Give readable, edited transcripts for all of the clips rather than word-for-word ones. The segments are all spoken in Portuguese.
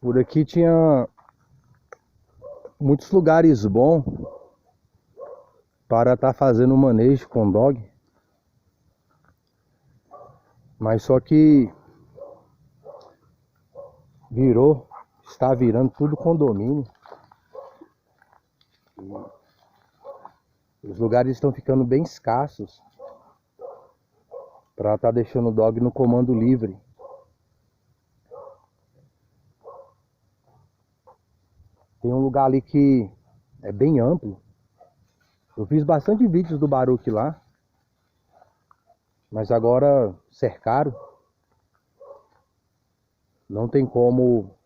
Por aqui tinha muitos lugares bons para estar fazendo manejo com dog, mas só que está virando tudo condomínio. Os lugares estão ficando bem escassos para estar deixando o dog no comando livre. Tem um lugar ali que é bem amplo. Eu fiz bastante vídeos do Baruque lá, mas agora cercaram. Não tem como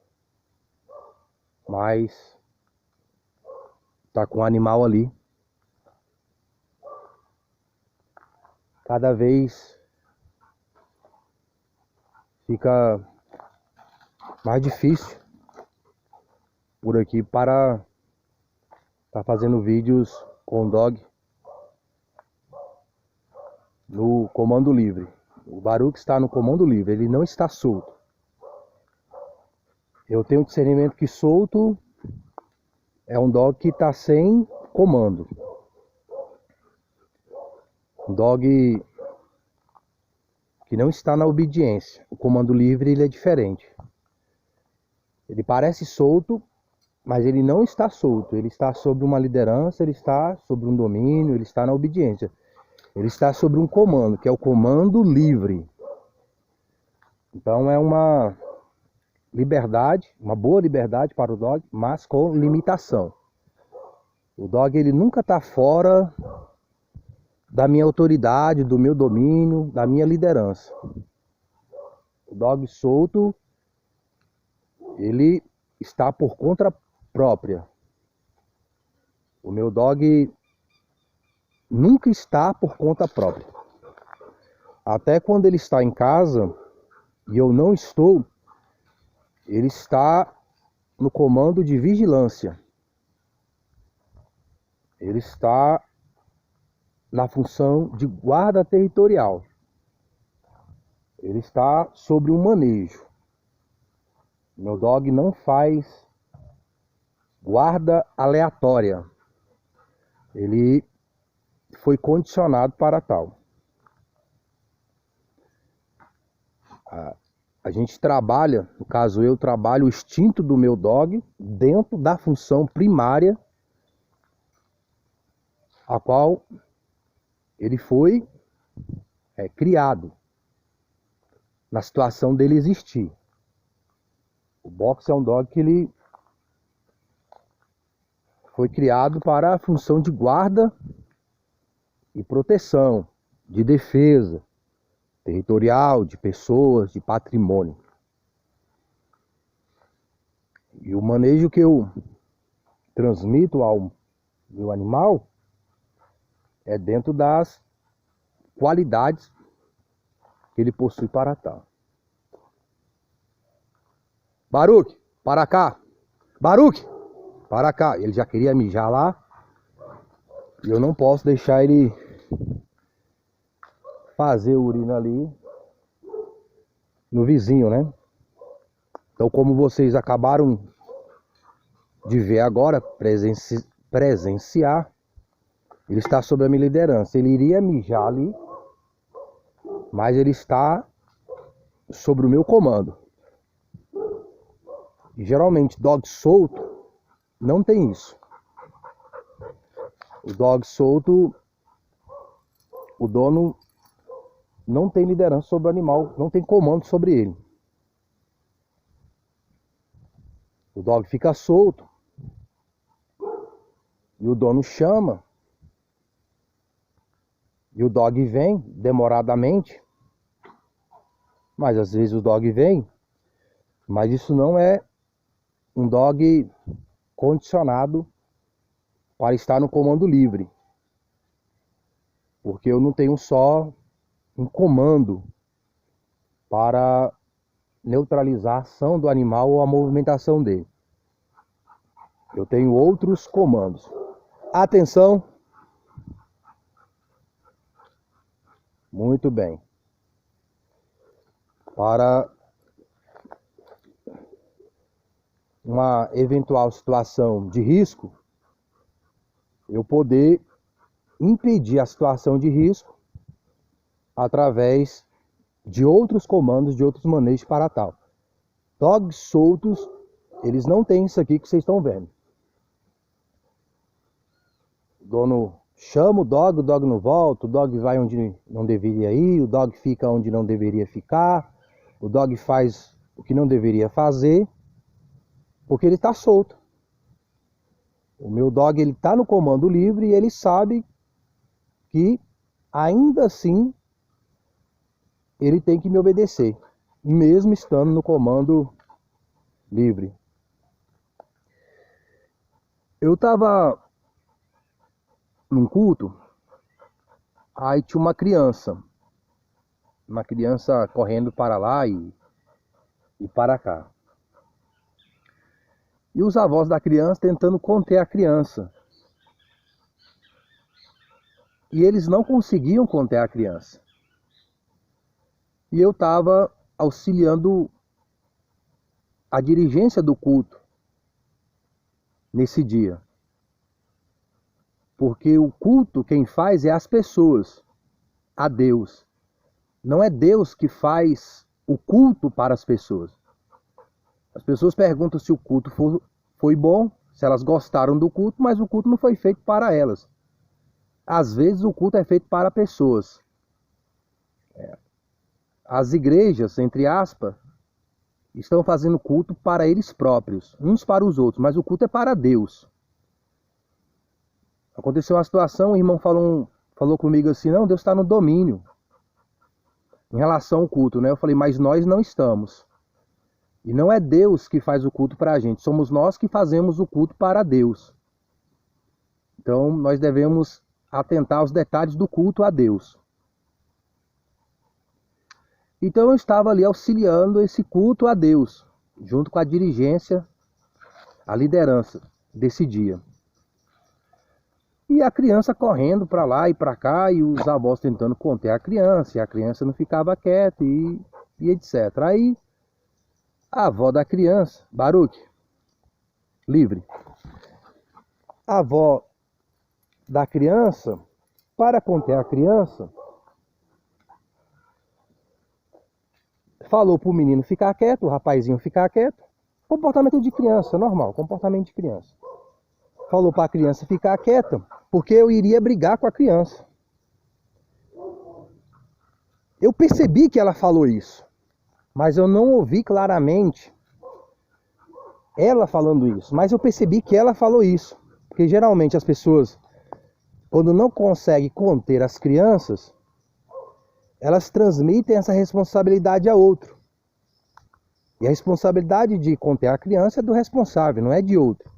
mais tá com o animal ali. Cada vez fica mais difícil por aqui para estar fazendo vídeos com o dog no comando livre. O Baruque está no comando livre, ele não está solto. Eu tenho discernimento que solto é um dog que está sem comando. Um dog que não está na obediência. O comando livre ele é diferente. Ele parece solto, mas ele não está solto. Ele está sob uma liderança, ele está sobre um domínio, ele está na obediência. Ele está sobre um comando, que é o comando livre. Então é uma liberdade, uma boa liberdade para o dog, mas com limitação. O dog ele nunca está fora da minha autoridade, do meu domínio, da minha liderança. O dog solto, ele está por conta própria. O meu dog nunca está por conta própria. Até quando ele está em casa e eu não estou, ele está no comando de vigilância. Ele está na função de guarda territorial. Ele está sobre um manejo. Meu dog não faz guarda aleatória. Ele foi condicionado para tal. A gente trabalha, no caso eu trabalho o instinto do meu dog dentro da função primária a qual ele foi criado, na situação dele existir. O boxe é um dog que ele foi criado para a função de guarda e proteção, de defesa territorial, de pessoas, de patrimônio. E o manejo que eu transmito ao meu animal é dentro das qualidades que ele possui para tal. Baruque, para cá. Baruque, para cá. Ele já queria mijar lá. E eu não posso deixar ele fazer urina ali no vizinho, né? Então, como vocês acabaram de ver agora, presenciar, ele está sob a minha liderança. Ele iria mijar ali, mas ele está sobre o meu comando. E geralmente, dog solto não tem isso. O dog solto, o dono não tem liderança sobre o animal, não tem comando sobre ele. O dog fica solto e o dono chama e o dog vem demoradamente, mas às vezes o dog vem, mas isso não é um dog condicionado para estar no comando livre, porque eu não tenho só um comando para neutralizar a ação do animal ou a movimentação dele. Eu tenho outros comandos. Atenção! Muito bem. Para uma eventual situação de risco, eu poder impedir a situação de risco através de outros comandos, de outros manejos para tal. Dogs soltos, eles não têm isso aqui que vocês estão vendo. O dono chama o dog não volta, o dog vai onde não deveria ir, o dog fica onde não deveria ficar, o dog faz o que não deveria fazer, porque ele está solto. O meu dog, ele está no comando livre e ele sabe que ainda assim ele tem que me obedecer, mesmo estando no comando livre. Eu estava num culto, aí tinha uma criança correndo para lá e para cá. E os avós da criança tentando conter a criança. E eles não conseguiam conter a criança. E eu estava auxiliando a dirigência do culto nesse dia. Porque o culto quem faz é as pessoas, a Deus. Não é Deus que faz o culto para as pessoas. As pessoas perguntam se o culto foi bom, se elas gostaram do culto, mas o culto não foi feito para elas. Às vezes o culto é feito para pessoas. As igrejas, entre aspas, estão fazendo culto para eles próprios, uns para os outros, mas o culto é para Deus. Aconteceu uma situação, o irmão falou comigo assim, não, Deus está no domínio em relação ao culto, né? Eu falei, mas nós não estamos. E não é Deus que faz o culto para a gente, somos nós que fazemos o culto para Deus. Então, nós devemos atentar aos detalhes do culto a Deus. Então, eu estava ali auxiliando esse culto a Deus, junto com a dirigência, a liderança desse dia. E a criança correndo para lá e para cá, e os avós tentando conter a criança, e a criança não ficava quieta, e etc. Aí, a avó da criança, Baruch, livre. A avó da criança, para conter a criança, falou para o menino ficar quieto, o rapazinho ficar quieto. Comportamento de criança, normal, comportamento de criança. Falou para a criança ficar quieta, porque eu iria brigar com a criança. Eu percebi que ela falou isso, mas eu não ouvi claramente ela falando isso, mas eu percebi que ela falou isso, porque geralmente as pessoas, quando não conseguem conter as crianças, elas transmitem essa responsabilidade a outro. E a responsabilidade de conter a criança é do responsável, não é de outro.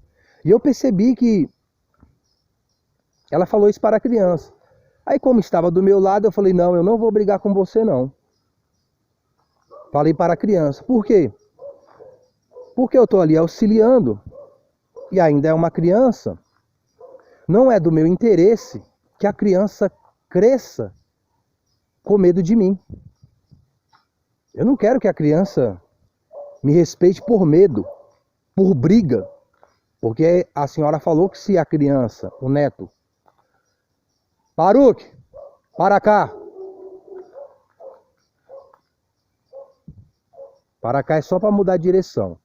E eu percebi que ela falou isso para a criança. Aí, como estava do meu lado, eu falei, não, eu não vou brigar com você, não. Falei para a criança. Por quê? Porque eu estou ali auxiliando, e ainda é uma criança. Não é do meu interesse que a criança cresça com medo de mim. Eu não quero que a criança me respeite por medo, por briga. Porque a senhora falou que se a criança, o neto, Baruch, para cá. Para cá é só para mudar a direção.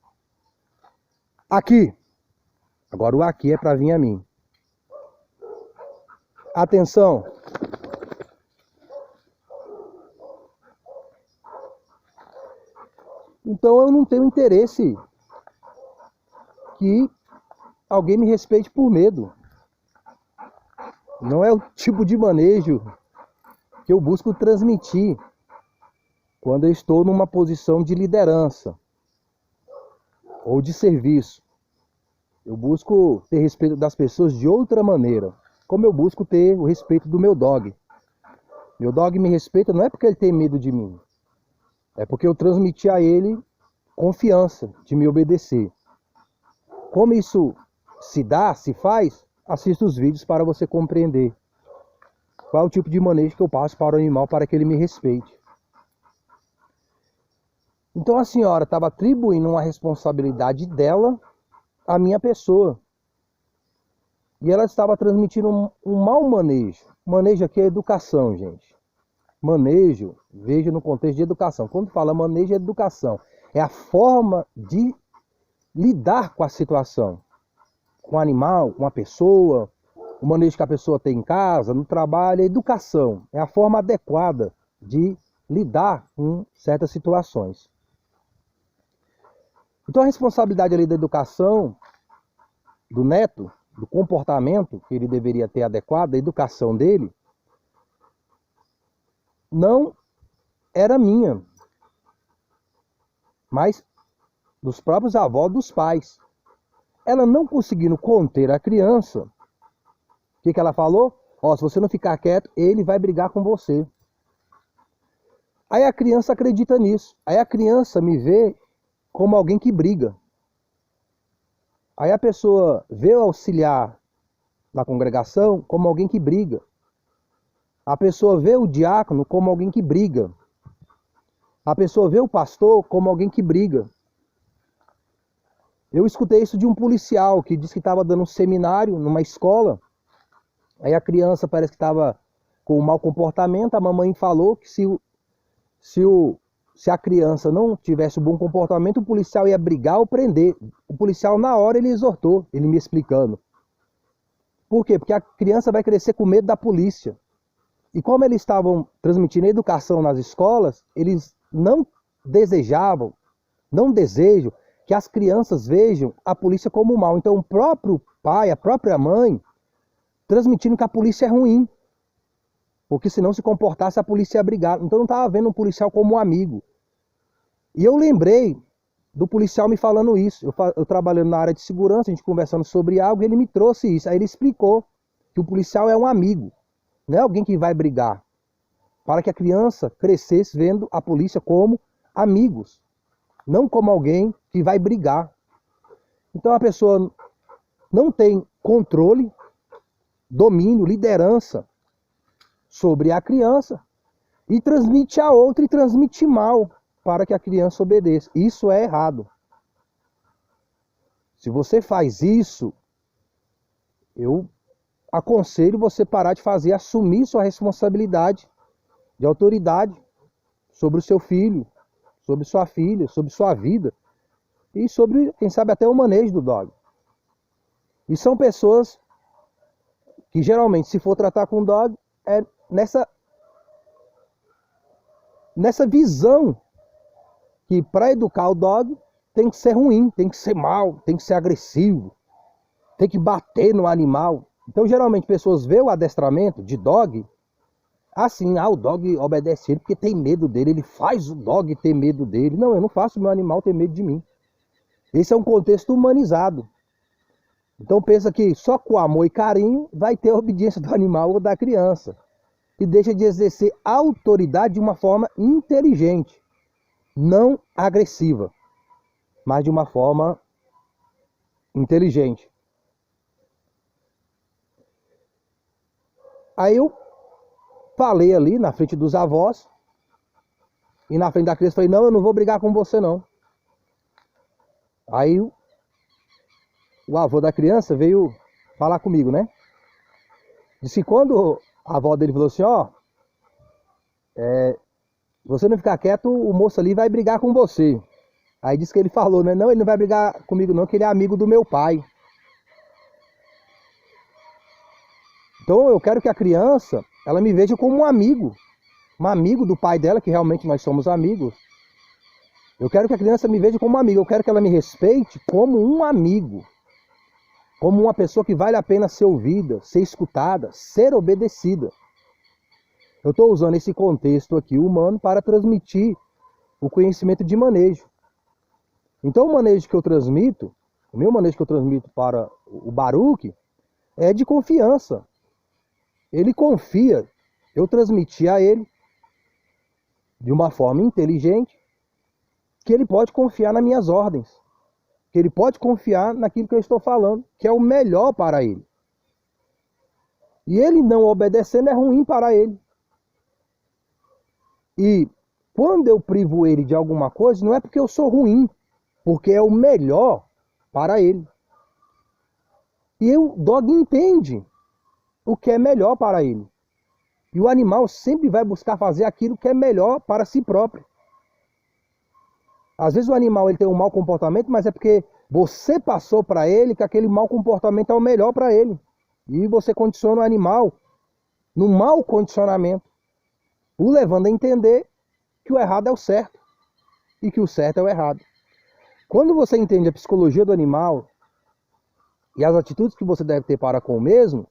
Aqui. Agora o aqui é para vir a mim. Atenção. Então eu não tenho interesse que alguém me respeite por medo. Não é o tipo de manejo que eu busco transmitir quando eu estou numa posição de liderança ou de serviço. Eu busco ter respeito das pessoas de outra maneira, como eu busco ter o respeito do meu dog. Meu dog me respeita não é porque ele tem medo de mim, é porque eu transmiti a ele confiança de me obedecer. Como isso se dá, se faz, assista os vídeos para você compreender qual é o tipo de manejo que eu passo para o animal para que ele me respeite. Então a senhora estava atribuindo uma responsabilidade dela a minha pessoa. E ela estava transmitindo um mau manejo. Manejo aqui é educação, gente. Manejo, veja no contexto de educação. Quando fala manejo é educação. É a forma de lidar com a situação. Com o animal, com a pessoa, o manejo que a pessoa tem em casa, no trabalho, é educação. É a forma adequada de lidar com certas situações. Então a responsabilidade ali da educação do neto, do comportamento que ele deveria ter adequado, da educação dele, não era minha, mas dos próprios avós, dos pais. Ela não conseguindo conter a criança, o que ela falou? Ó, se você não ficar quieto, ele vai brigar com você. Aí a criança acredita nisso. Aí a criança me vê como alguém que briga. Aí a pessoa vê o auxiliar da congregação como alguém que briga. A pessoa vê o diácono como alguém que briga. A pessoa vê o pastor como alguém que briga. Eu escutei isso de um policial que disse que estava dando um seminário numa escola. Aí a criança parece que estava com um mau comportamento. A mamãe falou que se a criança não tivesse um bom comportamento, o policial ia brigar ou prender. O policial, na hora, ele exortou, ele me explicando. Por quê? Porque a criança vai crescer com medo da polícia. E como eles estavam transmitindo educação nas escolas, eles não desejam que as crianças vejam a polícia como mal. Então o próprio pai, a própria mãe, transmitindo que a polícia é ruim. Porque se não se comportasse, a polícia ia brigar. Então não estava vendo um policial como um amigo. E eu lembrei do policial me falando isso. Eu trabalhando na área de segurança, a gente conversando sobre algo, e ele me trouxe isso. Aí ele explicou que o policial é um amigo, não é alguém que vai brigar. Para que a criança crescesse vendo a polícia como amigos, não como alguém que vai brigar. Então a pessoa não tem controle, domínio, liderança sobre a criança e transmite a outra e transmite mal para que a criança obedeça. Isso é errado. Se você faz isso, eu aconselho você parar de fazer, assumir sua responsabilidade de autoridade sobre o seu filho, sobre sua filha, sobre sua vida e sobre, quem sabe, até o manejo do dog. E são pessoas que geralmente, se for tratar com dog, é nessa visão que para educar o dog tem que ser ruim, tem que ser mal, tem que ser agressivo, tem que bater no animal. Então geralmente pessoas veem o adestramento de dog assim, o dog obedece ele porque tem medo dele, ele faz o dog ter medo dele. Não, eu não faço o meu animal ter medo de mim. Esse é um contexto humanizado. Então pensa que só com amor e carinho vai ter a obediência do animal ou da criança. E deixa de exercer autoridade de uma forma inteligente, não agressiva, mas de uma forma inteligente. Aí eu falei ali na frente dos avós e na frente da criança falei, não, eu não vou brigar com você não. Aí o avô da criança veio falar comigo, né? Disse que quando a avó dele falou assim, ó, você não ficar quieto, o moço ali vai brigar com você. Aí disse que ele falou, né? Não, ele não vai brigar comigo não, que ele é amigo do meu pai. Então eu quero que a criança, ela me veja como um amigo do pai dela, que realmente nós somos amigos. Eu quero que a criança me veja como um amigo, eu quero que ela me respeite como um amigo, como uma pessoa que vale a pena ser ouvida, ser escutada, ser obedecida. Eu estou usando esse contexto aqui humano para transmitir o conhecimento de manejo. Então o manejo que eu transmito, o meu manejo que eu transmito para o Baruque é de confiança. Ele confia, eu transmiti a ele de uma forma inteligente que ele pode confiar nas minhas ordens, que ele pode confiar naquilo que eu estou falando, que é o melhor para ele. E ele não obedecendo é ruim para ele. E quando eu privo ele de alguma coisa, não é porque eu sou ruim, porque é o melhor para ele. E o dog entende o que é melhor para ele. E o animal sempre vai buscar fazer aquilo que é melhor para si próprio. Às vezes o animal ele tem um mau comportamento, mas é porque você passou para ele que aquele mau comportamento é o melhor para ele. E você condiciona o animal no mau condicionamento, o levando a entender que o errado é o certo e que o certo é o errado. Quando você entende a psicologia do animal e as atitudes que você deve ter para com o mesmo,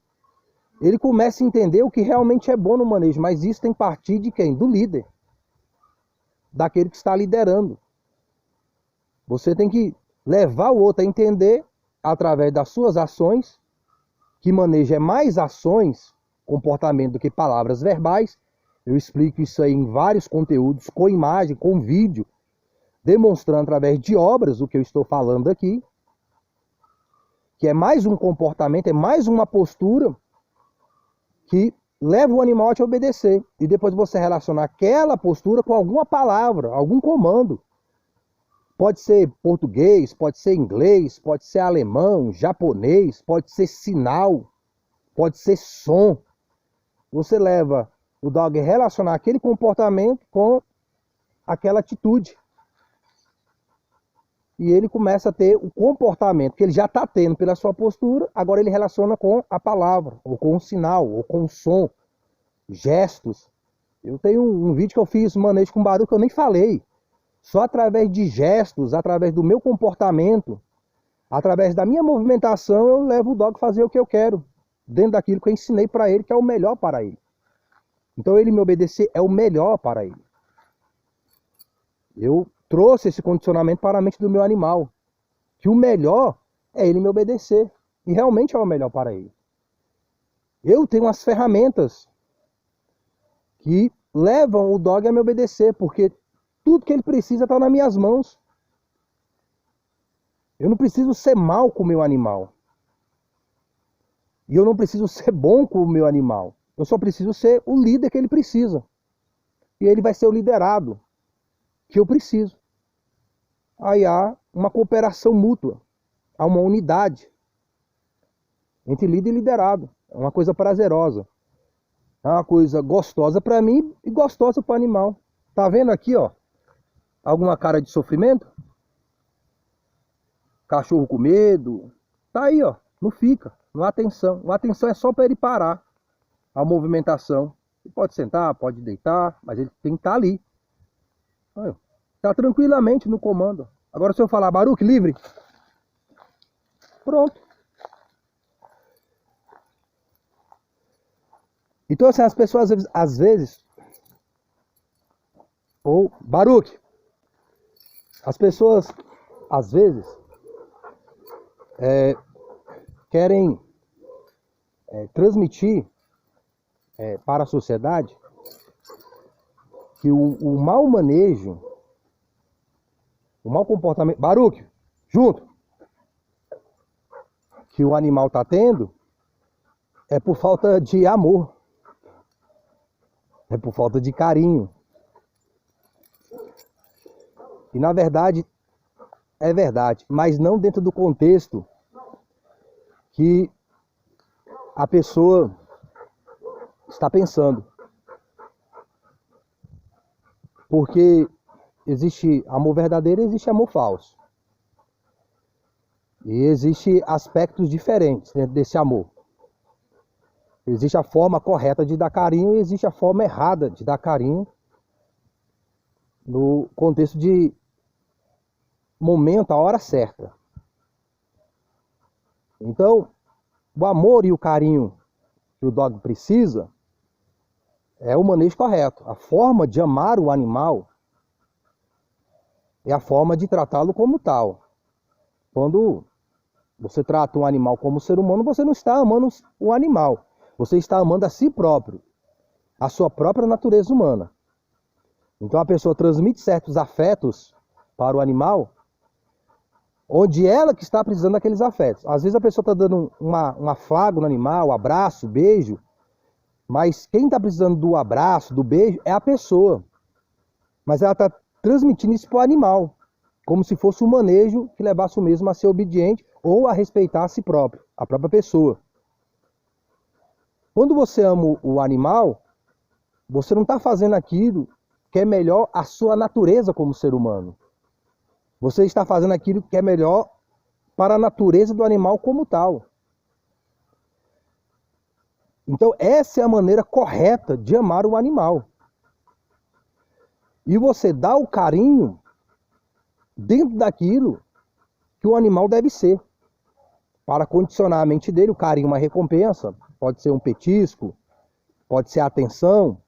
ele começa a entender o que realmente é bom no manejo, mas isso tem que partir de quem? Do líder, daquele que está liderando. Você tem que levar o outro a entender, através das suas ações, que manejo é mais ações, comportamento, do que palavras verbais. Eu explico isso aí em vários conteúdos, com imagem, com vídeo, demonstrando através de obras o que eu estou falando aqui, que é mais um comportamento, é mais uma postura que leva o animal a te obedecer. E depois você relacionar aquela postura com alguma palavra, algum comando. Pode ser português, pode ser inglês, pode ser alemão, japonês, pode ser sinal, pode ser som. Você leva o dog a relacionar aquele comportamento com aquela atitude. E ele começa a ter o comportamento que ele já está tendo pela sua postura, agora ele relaciona com a palavra, ou com o sinal, ou com o som, gestos. Eu tenho um vídeo que eu fiz manejo com barulho que eu nem falei. Só através de gestos, através do meu comportamento, através da minha movimentação, eu levo o dog a fazer o que eu quero, dentro daquilo que eu ensinei para ele, que é o melhor para ele. Então ele me obedecer é o melhor para ele. Eu trouxe esse condicionamento para a mente do meu animal, que o melhor é ele me obedecer, e realmente é o melhor para ele. Eu tenho as ferramentas que levam o dog a me obedecer, porque tudo que ele precisa está nas minhas mãos. Eu não preciso ser mal com o meu animal. E eu não preciso ser bom com o meu animal. Eu só preciso ser o líder que ele precisa. E ele vai ser o liderado que eu preciso. Aí há uma cooperação mútua. Há uma unidade entre líder e liderado. É uma coisa prazerosa. É uma coisa gostosa para mim e gostosa para o animal. Tá vendo aqui, ó? Alguma cara de sofrimento? Cachorro com medo? Tá aí, ó. Não fica. Não há atenção. A atenção é só para ele parar a movimentação. Ele pode sentar, pode deitar, mas ele tem que estar ali. Está tranquilamente no comando. Agora se eu falar, Baruque, livre. Pronto. Então assim, as pessoas às vezes... Ou, Baruque. As pessoas, às vezes, querem transmitir para a sociedade que o mau manejo, o mau comportamento, Baruque, junto, que o animal está tendo, é por falta de amor, é por falta de carinho. E na verdade, é verdade, mas não dentro do contexto que a pessoa está pensando. Porque existe amor verdadeiro e existe amor falso. E existem aspectos diferentes dentro desse amor. Existe a forma correta de dar carinho e existe a forma errada de dar carinho no contexto de momento, a hora certa. Então, o amor e o carinho que o dog precisa é o manejo correto. A forma de amar o animal é a forma de tratá-lo como tal. Quando você trata um animal como ser humano, você não está amando o animal. Você está amando a si próprio, a sua própria natureza humana. Então a pessoa transmite certos afetos para o animal, onde ela que está precisando daqueles afetos. Às vezes a pessoa está dando um afago no animal, abraço, beijo, mas quem está precisando do abraço, do beijo, é a pessoa. Mas ela está transmitindo isso para o animal, como se fosse um manejo que levasse o mesmo a ser obediente ou a respeitar a si próprio, a própria pessoa. Quando você ama o animal, você não está fazendo aquilo que é melhor a sua natureza como ser humano. Você está fazendo aquilo que é melhor para a natureza do animal como tal. Então, essa é a maneira correta de amar o animal. E você dá o carinho dentro daquilo que o animal deve ser. Para condicionar a mente dele, o carinho é uma recompensa. Pode ser um petisco, pode ser atenção,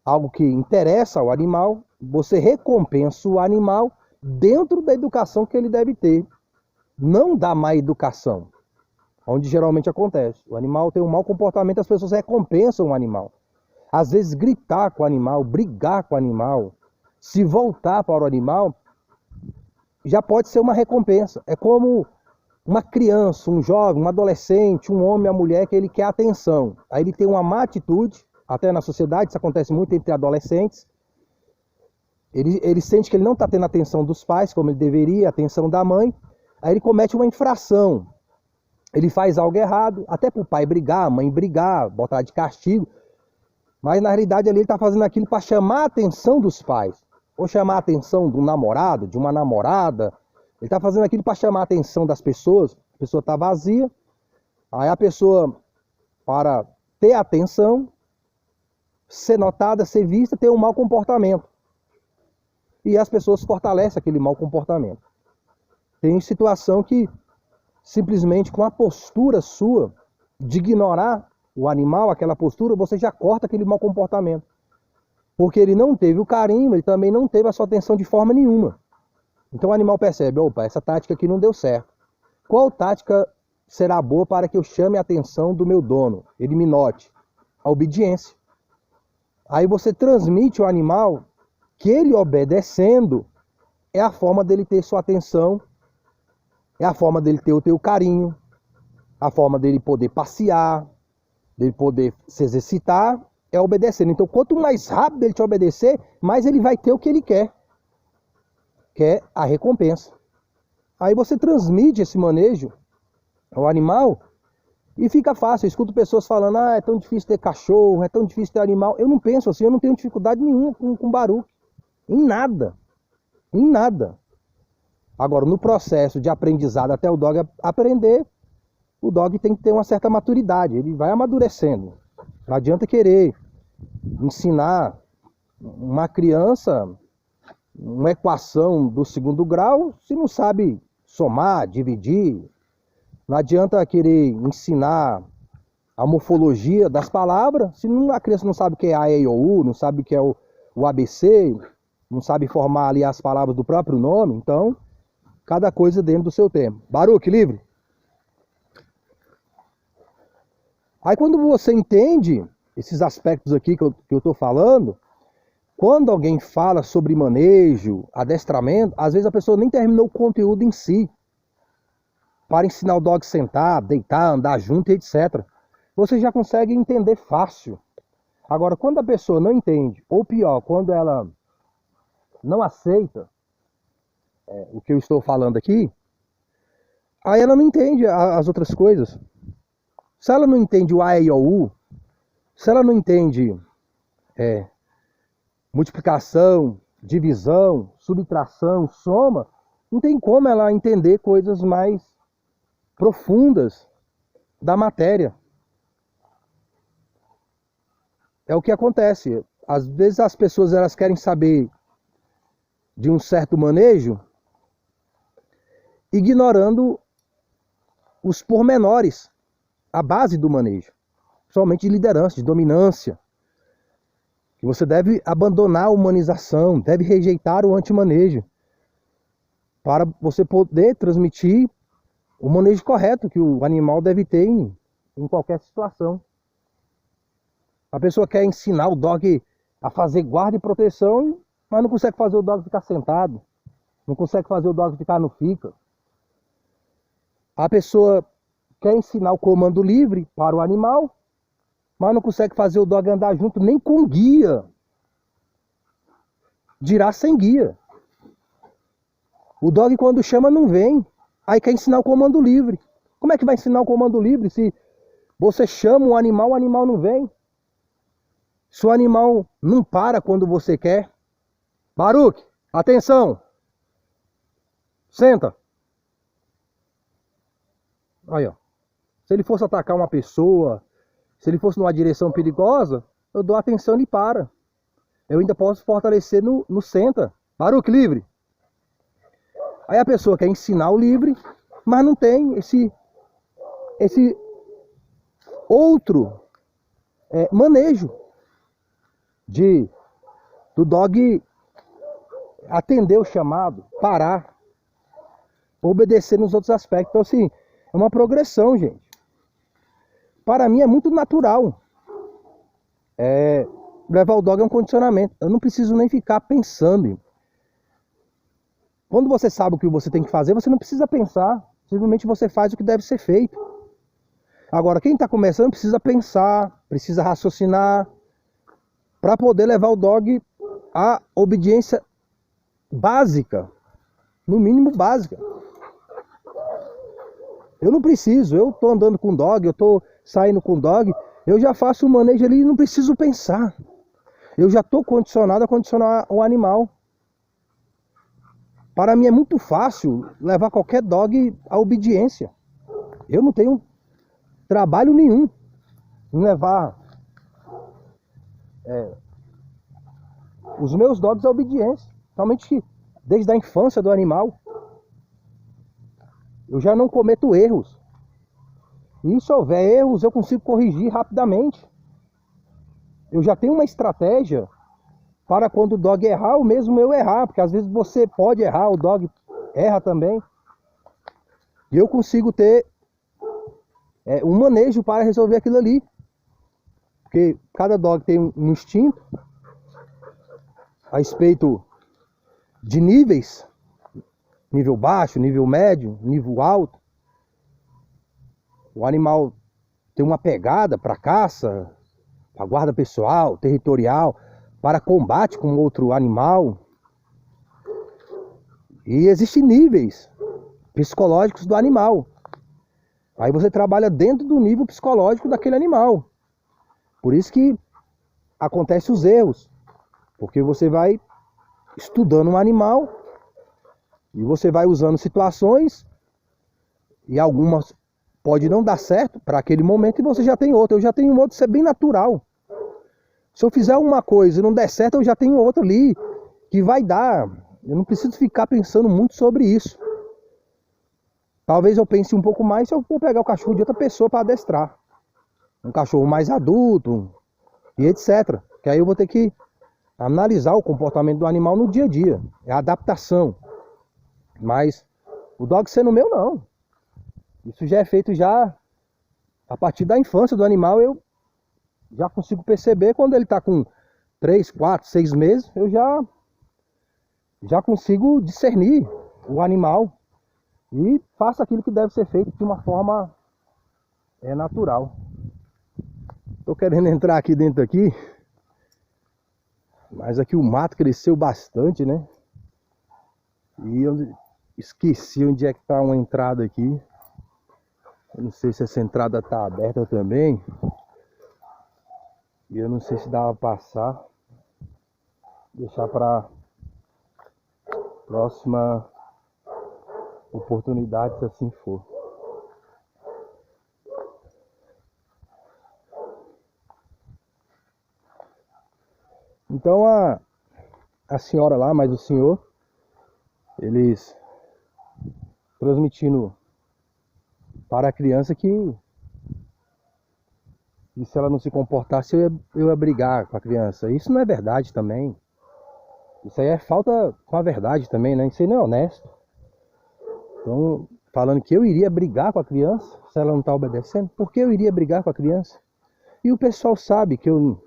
algo que interessa ao animal. Você recompensa o animal dentro da educação que ele deve ter. Não dá má educação, onde geralmente acontece. O animal tem um mau comportamento, as pessoas recompensam o animal. Às vezes gritar com o animal, brigar com o animal, se voltar para o animal, já pode ser uma recompensa. É como uma criança, um jovem, um adolescente, um homem, uma mulher, que ele quer atenção. Aí ele tem uma má atitude, até na sociedade, isso acontece muito entre adolescentes. Ele sente que ele não está tendo atenção dos pais, como ele deveria, atenção da mãe. Aí ele comete uma infração. Ele faz algo errado, até para o pai brigar, a mãe brigar, botar de castigo. Mas na realidade ali ele está fazendo aquilo para chamar a atenção dos pais. Ou chamar a atenção do namorado, de uma namorada. Ele está fazendo aquilo para chamar a atenção das pessoas. A pessoa está vazia. Aí a pessoa, para ter atenção, ser notada, ser vista, tem um mau comportamento. E as pessoas fortalecem aquele mau comportamento. Tem situação que simplesmente com a postura sua de ignorar o animal, aquela postura, você já corta aquele mau comportamento. Porque ele não teve o carinho, ele também não teve a sua atenção de forma nenhuma. Então o animal percebe, opa, essa tática aqui não deu certo. Qual tática será boa para que eu chame a atenção do meu dono? Ele me note. A obediência. Aí você transmite ao animal que ele obedecendo é a forma dele ter sua atenção, é a forma dele ter o teu carinho, a forma dele poder passear, dele poder se exercitar, é obedecendo. Então, quanto mais rápido ele te obedecer, mais ele vai ter o que ele quer, que é a recompensa. Aí você transmite esse manejo ao animal e fica fácil. Eu escuto pessoas falando, é tão difícil ter cachorro, é tão difícil ter animal. Eu não penso assim, eu não tenho dificuldade nenhuma com Baruque. Em nada. Em nada. Agora, no processo de aprendizado até o dog aprender, o dog tem que ter uma certa maturidade. Ele vai amadurecendo. Não adianta querer ensinar uma criança uma equação do segundo grau se não sabe somar, dividir. Não adianta querer ensinar a morfologia das palavras se a criança não sabe o que é A, E, I, O, U, não sabe o que é o ABC, não sabe formar ali as palavras do próprio nome. Então, cada coisa dentro do seu tempo. Baruque, livre. Aí quando você entende esses aspectos aqui que eu estou falando, quando alguém fala sobre manejo, adestramento, às vezes a pessoa nem terminou o conteúdo em si. Para ensinar o dog a sentar, deitar, andar junto, etc. Você já consegue entender fácil. Agora, quando a pessoa não entende, ou pior, quando ela não aceita o que eu estou falando aqui, aí ela não entende as outras coisas. Se ela não entende o A, E, I, O, U, se ela não entende multiplicação, divisão, subtração, soma, não tem como ela entender coisas mais profundas da matéria. É o que acontece. Às vezes as pessoas elas querem saber de um certo manejo, ignorando os pormenores, a base do manejo, principalmente de liderança, de dominância. Que você deve abandonar a humanização, deve rejeitar o antimanejo, para você poder transmitir o manejo correto que o animal deve ter em qualquer situação. A pessoa quer ensinar o dog a fazer guarda e proteção, mas não consegue fazer o dog ficar sentado, não consegue fazer o dog ficar no fica. A pessoa quer ensinar o comando livre para o animal, mas não consegue fazer o dog andar junto nem com guia, dirá sem guia. O dog quando chama não vem. Aí quer ensinar o comando livre. Como é que vai ensinar o comando livre se você chama o animal não vem? Se o animal não para quando você quer. Baruque, atenção. Senta. Aí, ó. Se ele fosse atacar uma pessoa, se ele fosse numa direção perigosa, eu dou atenção e ele para. Eu ainda posso fortalecer no senta. Baruque, livre. Aí a pessoa quer ensinar o livre, mas não tem esse outro manejo do dog atender o chamado, parar, obedecer nos outros aspectos. Então, assim, é uma progressão, gente. Para mim é muito natural. Levar o dog é um condicionamento. Eu não preciso nem ficar pensando. Quando você sabe o que você tem que fazer, você não precisa pensar. Simplesmente você faz o que deve ser feito. Agora, quem está começando precisa pensar, precisa raciocinar, para poder levar o dog à obediência básica, no mínimo básica. Eu não preciso, eu estou andando com o dog, eu estou saindo com o dog, eu já faço o manejo ali e não preciso pensar. Eu já estou condicionado a condicionar o animal. Para mim é muito fácil levar qualquer dog à obediência. Eu não tenho trabalho nenhum em levar os meus dogs à obediência. Somente desde a infância do animal. Eu já não cometo erros. E se houver erros, eu consigo corrigir rapidamente. Eu já tenho uma estratégia para quando o dog errar, ou mesmo eu errar. Porque às vezes você pode errar, o dog erra também. E eu consigo ter um manejo para resolver aquilo ali. Porque cada dog tem um instinto a respeito de níveis. Nível baixo, nível médio, nível alto. O animal tem uma pegada para caça, para guarda pessoal, territorial, para combate com outro animal. E existem níveis psicológicos do animal. Aí você trabalha dentro do nível psicológico daquele animal. Por isso que acontecem os erros. Porque você vai estudando um animal e você vai usando situações e algumas pode não dar certo para aquele momento e você já tem outra. Eu já tenho outro, isso é bem natural. Se eu fizer uma coisa e não der certo, eu já tenho outra ali que vai dar. Eu não preciso ficar pensando muito sobre isso. Talvez eu pense um pouco mais se eu for pegar o cachorro de outra pessoa para adestrar. Um cachorro mais adulto e etc. Que aí eu vou ter que analisar o comportamento do animal no dia a dia. É a adaptação. Mas o dog sendo meu, não. Isso já é feito já a partir da infância do animal. Eu já consigo perceber quando ele está com 3, 4, 6 meses. Eu já consigo discernir o animal. E faço aquilo que deve ser feito de uma forma natural. Estou querendo entrar aqui dentro aqui. Mas aqui o mato cresceu bastante, né? E eu esqueci onde é que está uma entrada aqui. Eu não sei se essa entrada está aberta também. E eu não sei se dá para passar. Deixar para próxima oportunidade, se assim for. Então a senhora lá, mas o senhor, eles transmitindo para a criança que se ela não se comportasse eu ia brigar com a criança. Isso não é verdade também. Isso aí é falta com a verdade também, né? Isso aí não é honesto. Então, falando que eu iria brigar com a criança se ela não está obedecendo, por que eu iria brigar com a criança? E o pessoal sabe que eu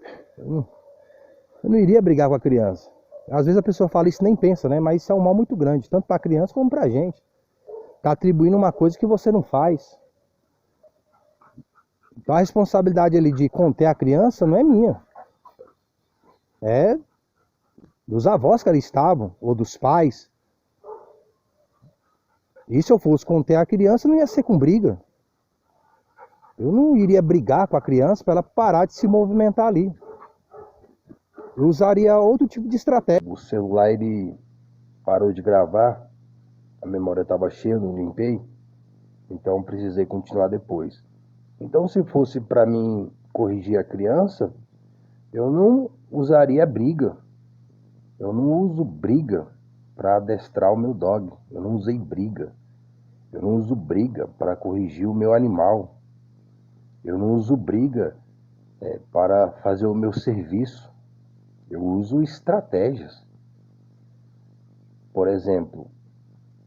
não iria brigar com a criança. Às vezes a pessoa fala isso e nem pensa, né? Mas isso é um mal muito grande, tanto para a criança como para a gente. Tá atribuindo uma coisa que você não faz. Então a responsabilidade ali de conter a criança não é minha. É dos avós que ali estavam, ou dos pais. E se eu fosse conter a criança, não ia ser com briga. Eu não iria brigar com a criança para ela parar de se movimentar ali. Eu usaria outro tipo de estratégia. O celular, ele parou de gravar, a memória estava cheia, não limpei, então precisei continuar depois. Então, se fosse para mim corrigir a criança, eu não usaria briga. Eu não uso briga para adestrar o meu dog. Eu não usei briga. Eu não uso briga para corrigir o meu animal. Eu não uso briga para fazer o meu serviço. Eu uso estratégias. Por exemplo,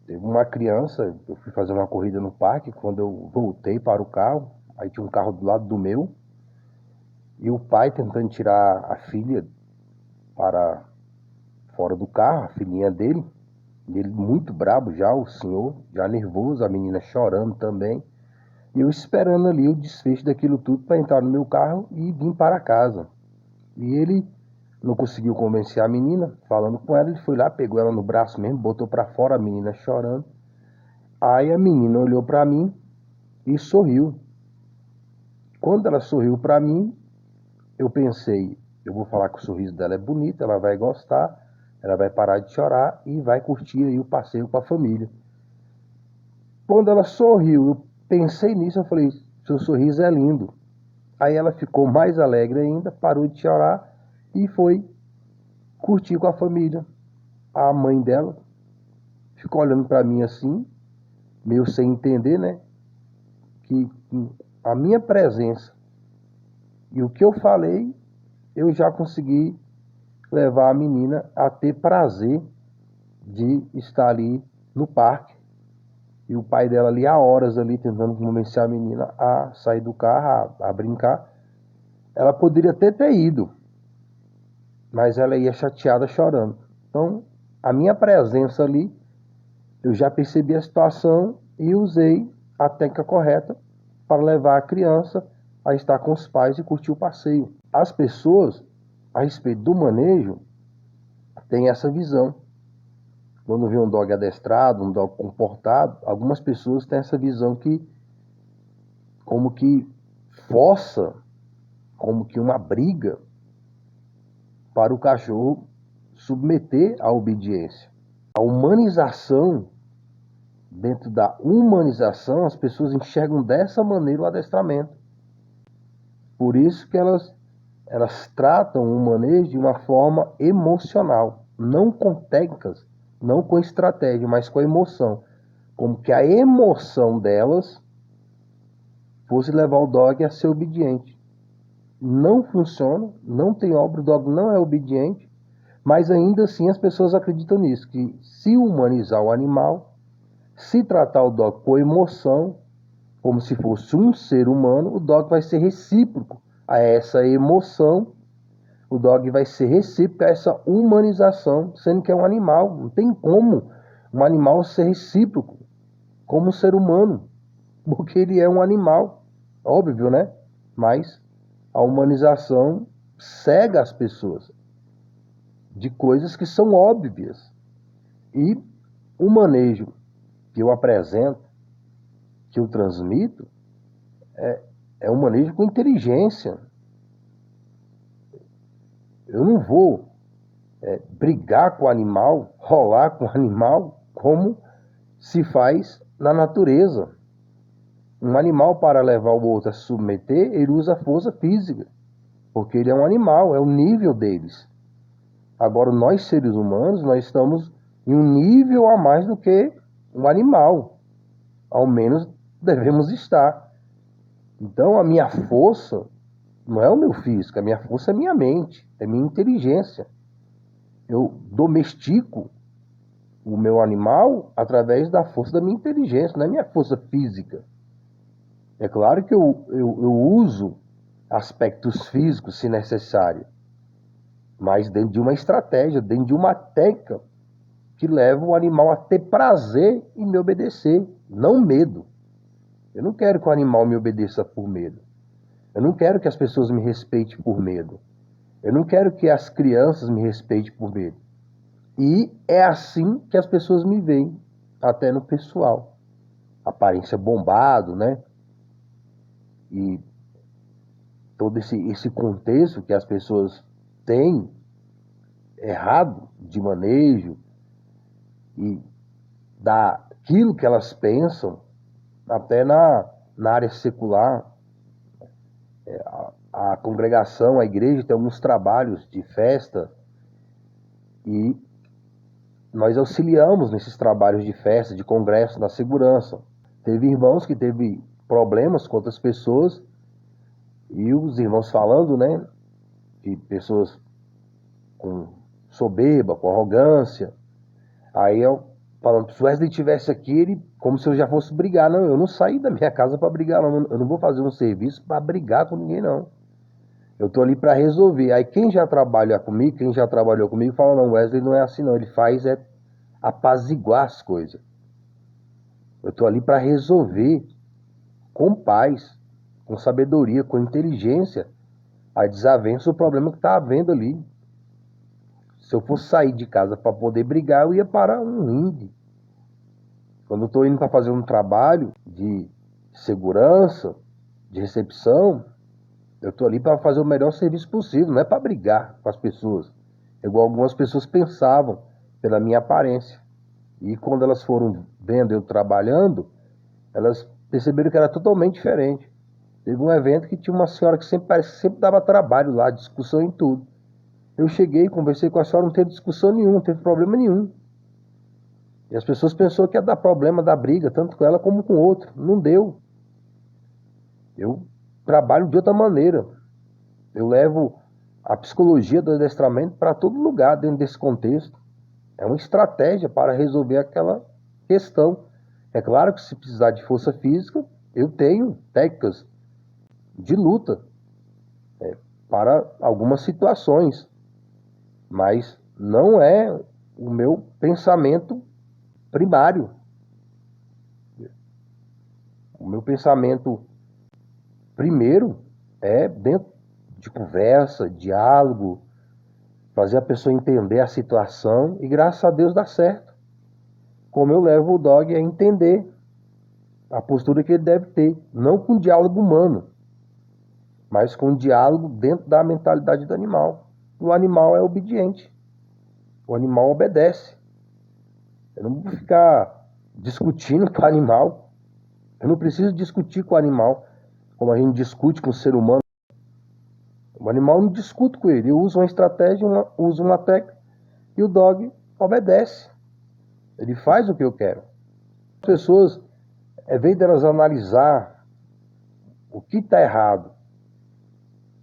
teve uma criança, eu fui fazer uma corrida no parque, quando eu voltei para o carro, aí tinha um carro do lado do meu, e o pai tentando tirar a filha para fora do carro, a filhinha dele, ele muito brabo já, o senhor, já nervoso, a menina chorando também, e eu esperando ali o desfecho daquilo tudo para entrar no meu carro e vir para casa. E ele não conseguiu convencer a menina, falando com ela, ele foi lá, pegou ela no braço mesmo, botou para fora, a menina chorando. Aí a menina olhou para mim e sorriu. Quando ela sorriu para mim, eu pensei, eu vou falar que o sorriso dela é bonito, ela vai gostar, ela vai parar de chorar e vai curtir aí o passeio com a família. Quando ela sorriu, eu pensei nisso, eu falei, seu sorriso é lindo. Aí ela ficou mais alegre ainda, parou de chorar e foi curtir com a família. A mãe dela ficou olhando para mim assim, meio sem entender, né? Que a minha presença e o que eu falei, eu já consegui levar a menina a ter prazer de estar ali no parque. E o pai dela ali há horas ali tentando convencer a menina a sair do carro, a brincar. Ela poderia ter ido, mas ela ia chateada chorando. Então, a minha presença ali, eu já percebi a situação e usei a técnica correta para levar a criança a estar com os pais e curtir o passeio. As pessoas, a respeito do manejo, têm essa visão. Quando vê um dog adestrado, um dog comportado, algumas pessoas têm essa visão que, como que força, como que uma briga para o cachorro submeter à obediência. A humanização, dentro da humanização, as pessoas enxergam dessa maneira o adestramento. Por isso que elas tratam o manejo de uma forma emocional, não com técnicas, não com estratégia, mas com a emoção. Como que a emoção delas fosse levar o dog a ser obediente. Não funciona, não tem obra, o dog não é obediente, mas ainda assim as pessoas acreditam nisso, que se humanizar o animal, se tratar o dog com emoção, como se fosse um ser humano, o dog vai ser recíproco a essa emoção, o dog vai ser recíproco a essa humanização, sendo que é um animal. Não tem como um animal ser recíproco como um ser humano, porque ele é um animal, óbvio, né? Mas a humanização cega as pessoas de coisas que são óbvias. E o manejo que eu apresento, que eu transmito, é um manejo com inteligência. Eu não vou brigar com o animal, rolar com o animal, como se faz na natureza. Um animal, para levar o outro a se submeter, ele usa a força física, porque ele é um animal, é o nível deles. Agora, nós seres humanos, nós estamos em um nível a mais do que um animal. Ao menos devemos estar. Então, a minha força não é o meu físico, a minha força é minha mente, é minha inteligência. Eu domestico o meu animal através da força da minha inteligência, não é minha força física. É claro que eu uso aspectos físicos, se necessário, mas dentro de uma estratégia, dentro de uma técnica que leva o animal a ter prazer em me obedecer, não medo. Eu não quero que o animal me obedeça por medo. Eu não quero que as pessoas me respeitem por medo. Eu não quero que as crianças me respeitem por medo. E é assim que as pessoas me veem, até no pessoal. aparência bombado, né? E todo esse contexto que as pessoas têm errado de manejo e daquilo que elas pensam, até na área secular, a congregação, a igreja tem alguns trabalhos de festa e nós auxiliamos nesses trabalhos de festa, de congresso, na segurança. Teve irmãos que teve problemas com outras pessoas e os irmãos falando, né, de pessoas com soberba, com arrogância. Aí eu falando, se o Wesley estivesse aqui, ele, como se eu já fosse brigar. Não, eu não saí da minha casa para brigar, não. Eu não vou fazer um serviço para brigar com ninguém, não. Eu tô ali para resolver. Aí quem já trabalha comigo, quem já trabalhou comigo, fala, não, Wesley não é assim, não. Ele faz apaziguar as coisas. Eu tô ali para resolver com paz, com sabedoria, com inteligência, a desavença, o problema que tá havendo ali. Se eu fosse sair de casa para poder brigar, eu ia parar um ringue. Quando eu estou indo para fazer um trabalho de segurança, de recepção, eu estou ali para fazer o melhor serviço possível, não é para brigar com as pessoas. Igual algumas pessoas pensavam pela minha aparência. E quando elas foram vendo eu trabalhando, elas perceberam que era totalmente diferente. Teve um evento que tinha uma senhora que parece que sempre dava trabalho lá, discussão em tudo. Eu cheguei, conversei com a senhora, não teve discussão nenhuma, não teve problema nenhum. E as pessoas pensaram que ia dar problema, dar briga, tanto com ela como com o outro. Não deu. Eu trabalho de outra maneira. Eu levo a psicologia do adestramento para todo lugar dentro desse contexto. É uma estratégia para resolver aquela questão. É claro que se precisar de força física, eu tenho técnicas de luta para algumas situações. Mas não é o meu pensamento primário. O meu pensamento primeiro é dentro de conversa, diálogo, fazer a pessoa entender a situação e graças a Deus dá certo. Como eu levo o dog a entender a postura que ele deve ter, não com diálogo humano, mas com diálogo dentro da mentalidade do animal. O animal é obediente, o animal obedece. Eu não vou ficar discutindo com o animal. Eu não preciso discutir com o animal como a gente discute com o ser humano. O animal não discute com ele. Eu uso uma estratégia, uso uma técnica e o dog obedece. Ele faz o que eu quero. As pessoas, ao invés delas analisar o que está errado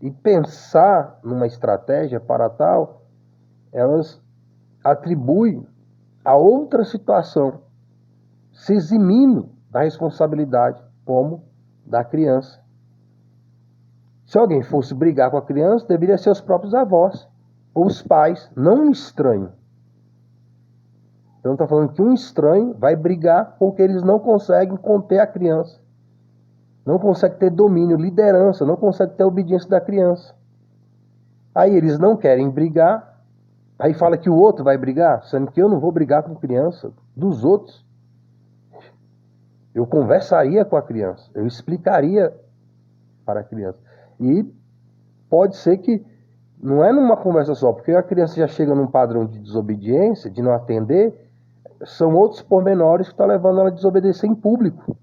e pensar numa estratégia para tal, elas atribuem a outra situação, se eximindo da responsabilidade, como da criança. Se alguém fosse brigar com a criança, deveria ser os próprios avós, ou os pais, não um estranho. Então está falando que um estranho vai brigar porque eles não conseguem conter a criança. Não conseguem ter domínio, liderança, não conseguem ter a obediência da criança. Aí eles não querem brigar, aí fala que o outro vai brigar, sendo que eu não vou brigar com criança dos outros. Eu conversaria com a criança, eu explicaria para a criança. E pode ser que não é numa conversa só, porque a criança já chega num padrão de desobediência, de não atender, são outros pormenores que estão levando ela a desobedecer em público.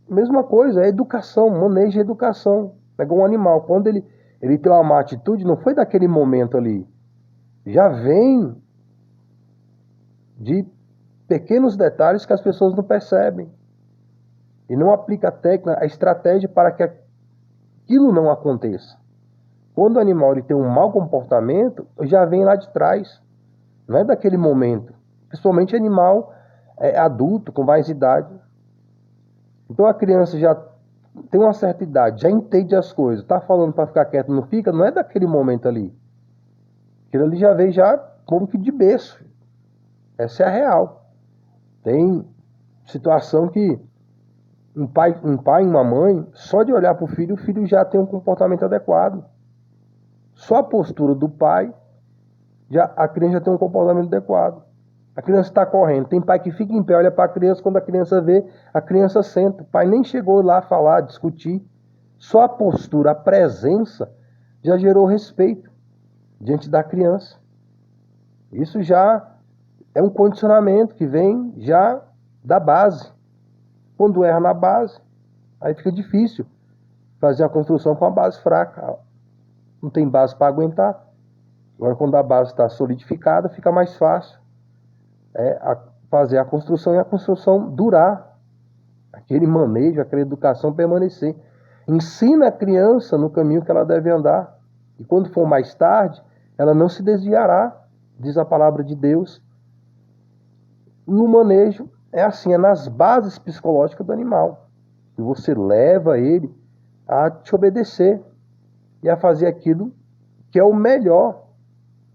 Mesma coisa, é educação, manejo de educação. Pega um animal, quando ele tem uma má atitude, não foi daquele momento ali. Já vem de pequenos detalhes que as pessoas não percebem. E não aplica a técnica, a estratégia para que aquilo não aconteça. Quando o animal ele tem um mau comportamento, já vem lá de trás. Não é daquele momento. Principalmente animal adulto, com mais idade. Então a criança já tem uma certa idade, já entende as coisas. Está falando para ficar quieto, não fica, não é daquele momento ali. Aquilo ali já veio já como que de berço. Essa é a real. Tem situação que um pai e uma mãe, só de olhar para o filho já tem um comportamento adequado. Só a postura do pai, a criança já tem um comportamento adequado. A criança está correndo. Tem pai que fica em pé, olha para a criança, quando a criança vê, a criança senta. O pai nem chegou lá a falar, discutir. Só a postura, a presença, já gerou respeito diante da criança. Isso já é um condicionamento que vem já da base. Quando erra na base, aí fica difícil fazer a construção com a base fraca. Não tem base para aguentar. Agora, quando a base está solidificada, fica mais fácil fazer a construção e a construção durar. Aquele manejo, aquela educação permanecer. Ensina a criança no caminho que ela deve andar. E quando for mais tarde, ela não se desviará, diz a palavra de Deus. E o manejo é assim, é nas bases psicológicas do animal. E você leva ele a te obedecer e a fazer aquilo que é o melhor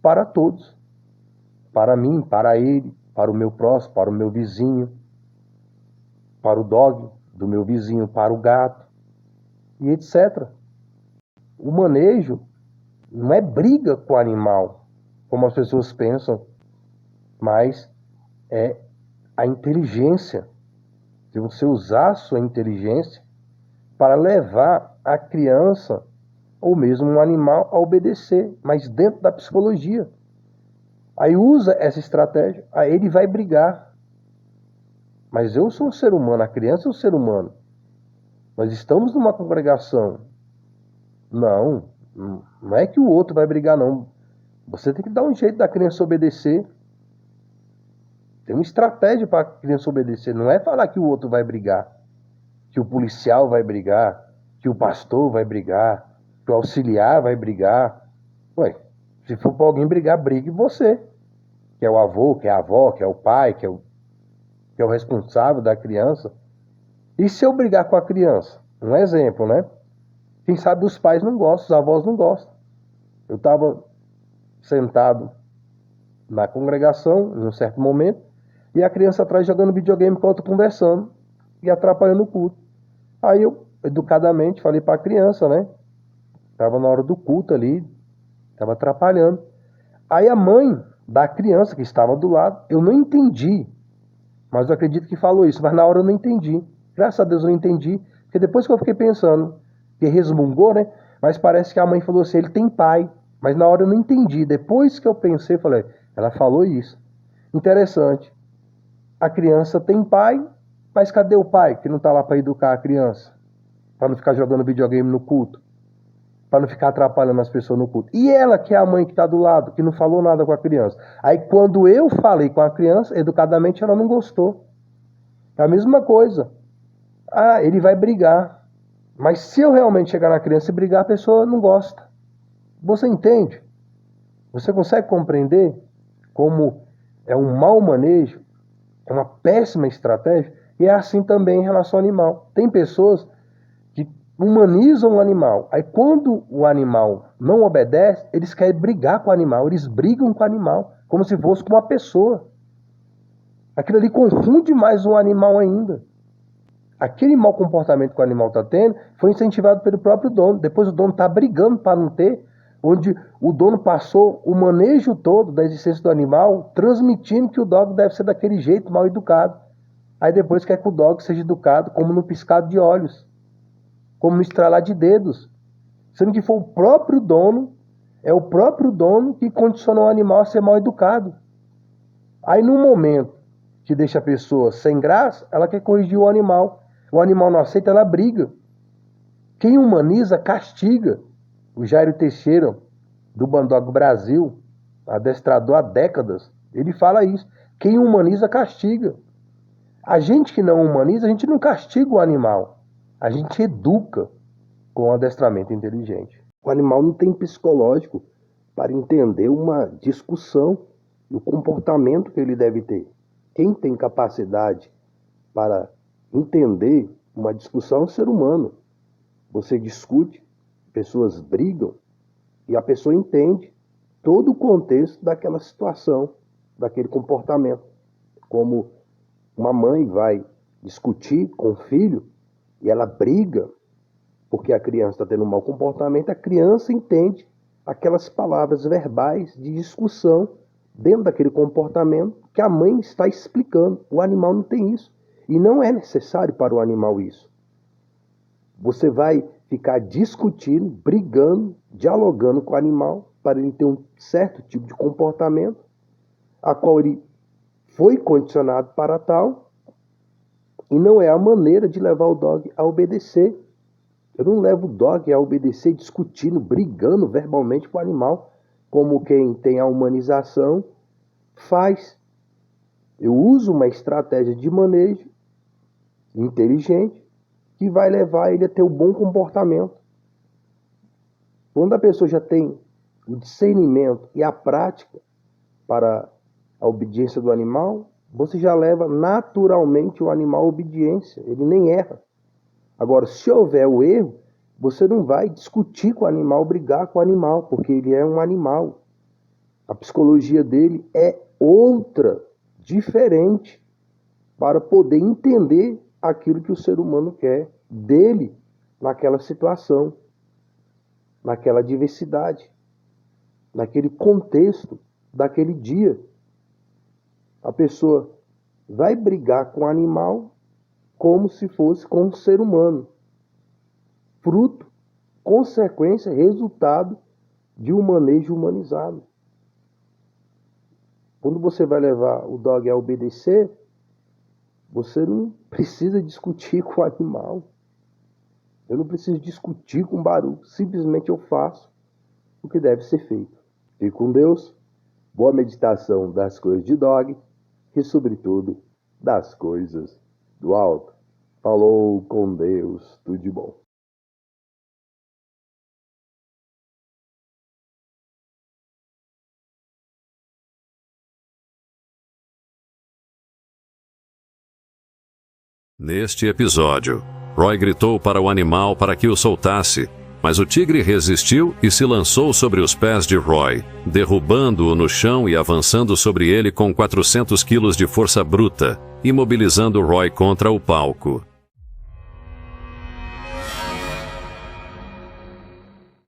para todos. Para mim, para ele, para o meu próximo, para o meu vizinho, para o dog do meu vizinho, para o gato, e etc. O manejo não é briga com o animal, como as pessoas pensam, mas é a inteligência. Se você usar a sua inteligência para levar a criança ou mesmo um animal a obedecer, mas dentro da psicologia. Aí usa essa estratégia, aí ele vai brigar. Mas eu sou um ser humano, a criança é um ser humano. Nós estamos numa congregação. Não é que o outro vai brigar, não. Você tem que dar um jeito da criança obedecer. Tem uma estratégia para a criança obedecer. Não é falar que o outro vai brigar, que o policial vai brigar, que o pastor vai brigar, que o auxiliar vai brigar. Ué, se for para alguém brigar, brigue você. Que é o avô, que é a avó, que é o pai, que é o responsável da criança. E se eu brigar com a criança? Um exemplo, né? Quem sabe os pais não gostam, os avós não gostam. Eu estava sentado na congregação, em um certo momento, e a criança atrás jogando videogame enquanto conversando e atrapalhando o culto. Aí eu, educadamente, falei para a criança, né? Estava na hora do culto ali, estava atrapalhando. Aí a mãe da criança que estava do lado, eu não entendi, mas eu acredito que falou isso, mas na hora eu não entendi. Graças a Deus eu não entendi, porque depois que eu fiquei pensando, que resmungou, né? Mas parece que a mãe falou assim, ele tem pai. Mas na hora eu não entendi. Depois que eu pensei, falei, ela falou isso. Interessante. A criança tem pai, mas cadê o pai que não está lá para educar a criança? Para não ficar jogando videogame no culto. Para não ficar atrapalhando as pessoas no culto. E ela, que é a mãe que está do lado, que não falou nada com a criança. Aí quando eu falei com a criança, educadamente ela não gostou. É a mesma coisa. Ah, ele vai brigar. Mas se eu realmente chegar na criança e brigar, a pessoa não gosta. Você entende? Você consegue compreender como é um mau manejo, é uma péssima estratégia? E é assim também em relação ao animal. Tem pessoas que humanizam o animal. Aí quando o animal não obedece, eles querem brigar com o animal. Eles brigam com o animal, como se fosse com uma pessoa. Aquilo ali confunde mais o animal ainda. Aquele mau comportamento que o animal está tendo foi incentivado pelo próprio dono. Depois o dono está brigando para não ter, onde o dono passou o manejo todo da existência do animal, transmitindo que o dog deve ser daquele jeito, mal educado. Aí depois quer que o dog seja educado como no piscar de olhos, como no estralar de dedos. Sendo que foi o próprio dono, é o próprio dono que condicionou o animal a ser mal educado. Aí no momento que deixa a pessoa sem graça, ela quer corrigir o animal. O animal não aceita, ela briga. Quem humaniza, castiga. O Jairo Teixeira, do Bandog Brasil, adestrador há décadas, ele fala isso. Quem humaniza, castiga. A gente que não humaniza, a gente não castiga o animal. A gente educa com adestramento inteligente. O animal não tem psicológico para entender uma discussão e o comportamento que ele deve ter. Quem tem capacidade para entender uma discussão é um ser humano. Você discute, pessoas brigam e a pessoa entende todo o contexto daquela situação, daquele comportamento. Como uma mãe vai discutir com o filho e ela briga porque a criança está tendo um mau comportamento, a criança entende aquelas palavras verbais de discussão dentro daquele comportamento que a mãe está explicando. O animal não tem isso. E não é necessário para o animal isso. Você vai ficar discutindo, brigando, dialogando com o animal para ele ter um certo tipo de comportamento, a qual ele foi condicionado para tal, e não é a maneira de levar o dog a obedecer. Eu não levo o dog a obedecer discutindo, brigando verbalmente com o animal, como quem tem a humanização faz. Eu uso uma estratégia de manejo inteligente que vai levar ele a ter um bom comportamento. Quando a pessoa já tem o discernimento e a prática para a obediência do animal, você já leva naturalmente o animal à obediência, ele nem erra. Agora, se houver o erro, você não vai discutir com o animal, brigar com o animal, porque ele é um animal. A psicologia dele é outra, diferente, para poder entender aquilo que o ser humano quer dele naquela situação, naquela diversidade, naquele contexto daquele dia. A pessoa vai brigar com o animal como se fosse com um ser humano. Fruto, consequência, resultado de um manejo humanizado. Quando você vai levar o dog a obedecer, você não precisa discutir com o animal. Eu não preciso discutir com barulho. Simplesmente eu faço o que deve ser feito. Fique com Deus. Boa meditação das coisas de dog e, sobretudo, das coisas do alto. Falou com Deus. Tudo de bom. Neste episódio, Roy gritou para o animal para que o soltasse, mas o tigre resistiu e se lançou sobre os pés de Roy, derrubando-o no chão e avançando sobre ele com 400 quilos de força bruta, imobilizando Roy contra o palco.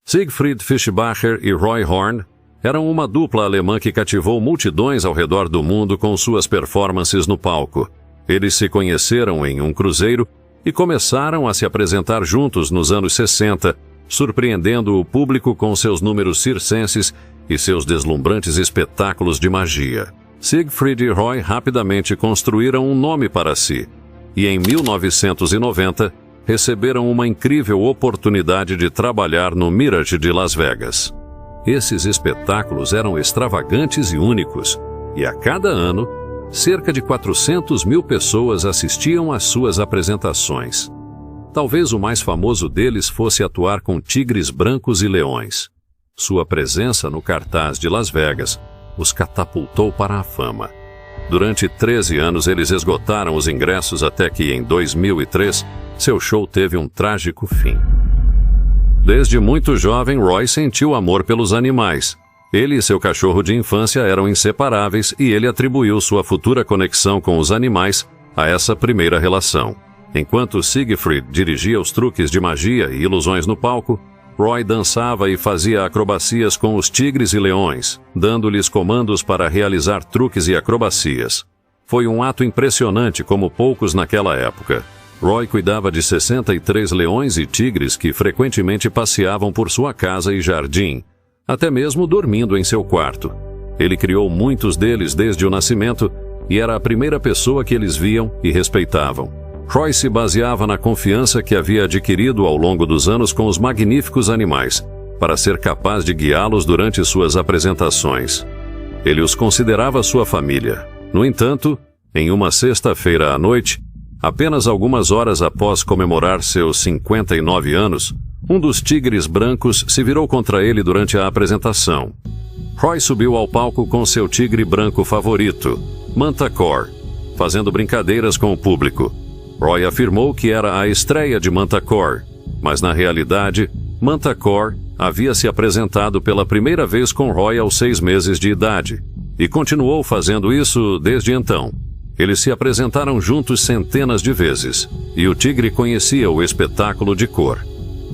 Siegfried Fischbacher e Roy Horn eram uma dupla alemã que cativou multidões ao redor do mundo com suas performances no palco. Eles se conheceram em um cruzeiro e começaram a se apresentar juntos nos anos 60, surpreendendo o público com seus números circenses e seus deslumbrantes espetáculos de magia. Siegfried e Roy rapidamente construíram um nome para si, e em 1990 receberam uma incrível oportunidade de trabalhar no Mirage de Las Vegas. Esses espetáculos eram extravagantes e únicos, e a cada ano, cerca de 400 mil pessoas assistiam às suas apresentações. Talvez o mais famoso deles fosse atuar com tigres brancos e leões. Sua presença no cartaz de Las Vegas os catapultou para a fama. Durante 13 anos eles esgotaram os ingressos até que, em 2003, seu show teve um trágico fim. Desde muito jovem, Roy sentiu amor pelos animais. Ele e seu cachorro de infância eram inseparáveis e ele atribuiu sua futura conexão com os animais a essa primeira relação. Enquanto Siegfried dirigia os truques de magia e ilusões no palco, Roy dançava e fazia acrobacias com os tigres e leões, dando-lhes comandos para realizar truques e acrobacias. Foi um ato impressionante como poucos naquela época. Roy cuidava de 63 leões e tigres que frequentemente passeavam por sua casa e jardim, até mesmo dormindo em seu quarto. Ele criou muitos deles desde o nascimento e era a primeira pessoa que eles viam e respeitavam. Roy se baseava na confiança que havia adquirido ao longo dos anos com os magníficos animais, para ser capaz de guiá-los durante suas apresentações. Ele os considerava sua família. No entanto, em uma sexta-feira à noite, apenas algumas horas após comemorar seus 59 anos, um dos tigres brancos se virou contra ele durante a apresentação. Roy subiu ao palco com seu tigre branco favorito, Mantacore, fazendo brincadeiras com o público. Roy afirmou que era a estreia de Mantacore, mas na realidade, Mantacore havia se apresentado pela primeira vez com Roy aos 6 meses de idade, e continuou fazendo isso desde então. Eles se apresentaram juntos centenas de vezes, e o tigre conhecia o espetáculo de cor.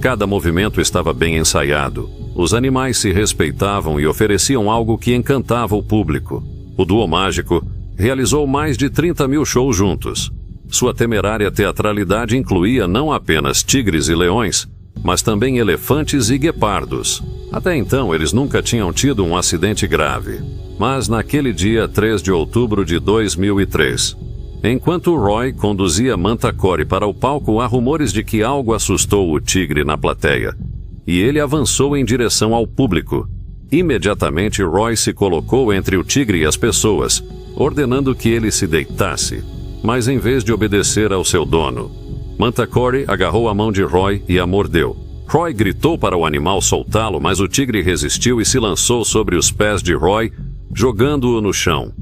Cada movimento estava bem ensaiado, Os animais se respeitavam e ofereciam algo que encantava o público. O duo mágico realizou mais de 30 mil shows juntos. Sua temerária teatralidade incluía não apenas tigres e leões, mas também elefantes e guepardos. Até então, eles nunca tinham tido um acidente grave. Mas naquele dia 3 de outubro de 2003, enquanto Roy conduzia Mantacore para o palco, há rumores de que algo assustou o tigre na plateia, e ele avançou em direção ao público. Imediatamente, Roy se colocou entre o tigre e as pessoas, ordenando que ele se deitasse. Mas em vez de obedecer ao seu dono, Mantacore agarrou a mão de Roy e a mordeu. Roy gritou para o animal soltá-lo, mas o tigre resistiu e se lançou sobre os pés de Roy, jogando-o no chão.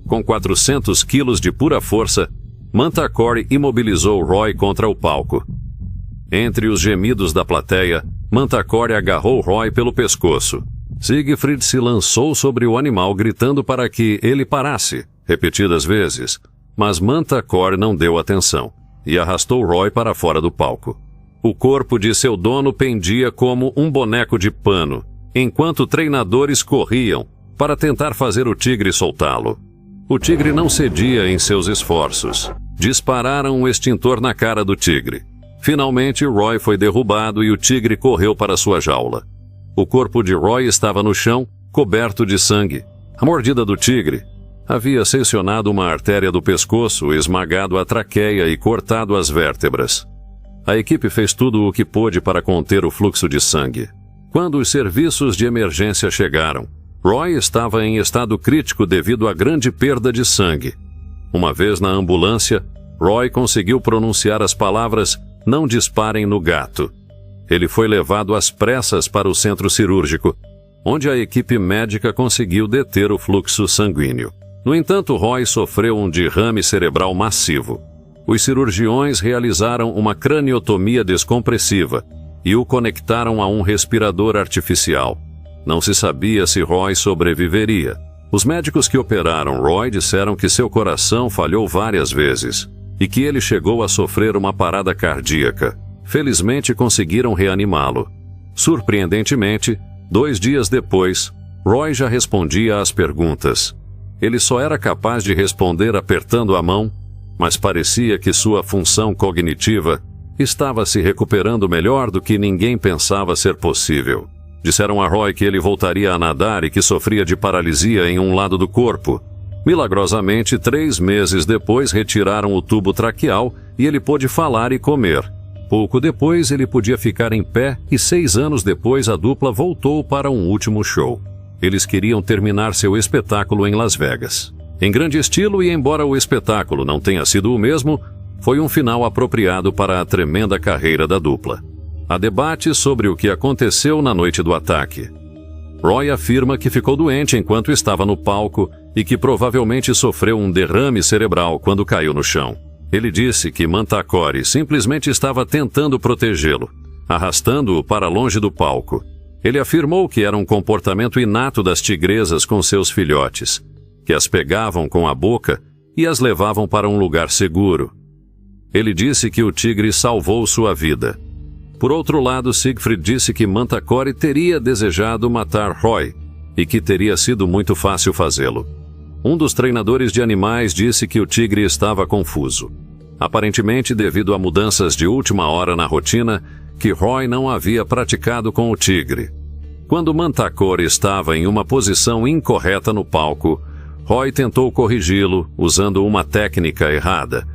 Com 400 quilos de pura força, Mantacore imobilizou Roy contra o palco. Entre os gemidos da plateia, Mantacore agarrou Roy pelo pescoço. Siegfried se lançou sobre o animal, gritando para que ele parasse, repetidas vezes, mas Mantacore não deu atenção e arrastou Roy para fora do palco. O corpo de seu dono pendia como um boneco de pano, enquanto treinadores corriam para tentar fazer o tigre soltá-lo. O tigre não cedia em seus esforços. Dispararam um extintor na cara do tigre. Finalmente, Roy foi derrubado e o tigre correu para sua jaula. O corpo de Roy estava no chão, coberto de sangue. A mordida do tigre havia seccionado uma artéria do pescoço, esmagado a traqueia e cortado as vértebras. A equipe fez tudo o que pôde para conter o fluxo de sangue. Quando os serviços de emergência chegaram, Roy estava em estado crítico devido à grande perda de sangue. Uma vez na ambulância, Roy conseguiu pronunciar as palavras "não disparem no gato". Ele foi levado às pressas para o centro cirúrgico, onde a equipe médica conseguiu deter o fluxo sanguíneo. No entanto, Roy sofreu um derrame cerebral massivo. Os cirurgiões realizaram uma craniotomia descompressiva e o conectaram a um respirador artificial. Não se sabia se Roy sobreviveria. Os médicos que operaram Roy disseram que seu coração falhou várias vezes e que ele chegou a sofrer uma parada cardíaca. Felizmente conseguiram reanimá-lo. Surpreendentemente, 2 dias depois, Roy já respondia às perguntas. Ele só era capaz de responder apertando a mão, mas parecia que sua função cognitiva estava se recuperando melhor do que ninguém pensava ser possível. Disseram a Roy que ele voltaria a nadar e que sofria de paralisia em um lado do corpo. Milagrosamente, 3 meses depois, retiraram o tubo traqueal e ele pôde falar e comer. Pouco depois, ele podia ficar em pé e 6 anos depois a dupla voltou para um último show. Eles queriam terminar seu espetáculo em Las Vegas. Em grande estilo, e embora o espetáculo não tenha sido o mesmo, foi um final apropriado para a tremenda carreira da dupla. Há debate sobre o que aconteceu na noite do ataque. Roy afirma que ficou doente enquanto estava no palco e que provavelmente sofreu um derrame cerebral quando caiu no chão. Ele disse que Mantacore simplesmente estava tentando protegê-lo, arrastando-o para longe do palco. Ele afirmou que era um comportamento inato das tigresas com seus filhotes, que as pegavam com a boca e as levavam para um lugar seguro. Ele disse que o tigre salvou sua vida. Por outro lado, Siegfried disse que Mantacore teria desejado matar Roy e que teria sido muito fácil fazê-lo. Um dos treinadores de animais disse que o tigre estava confuso. Aparentemente, devido a mudanças de última hora na rotina, que Roy não havia praticado com o tigre. Quando Mantacore estava em uma posição incorreta no palco, Roy tentou corrigi-lo usando uma técnica errada,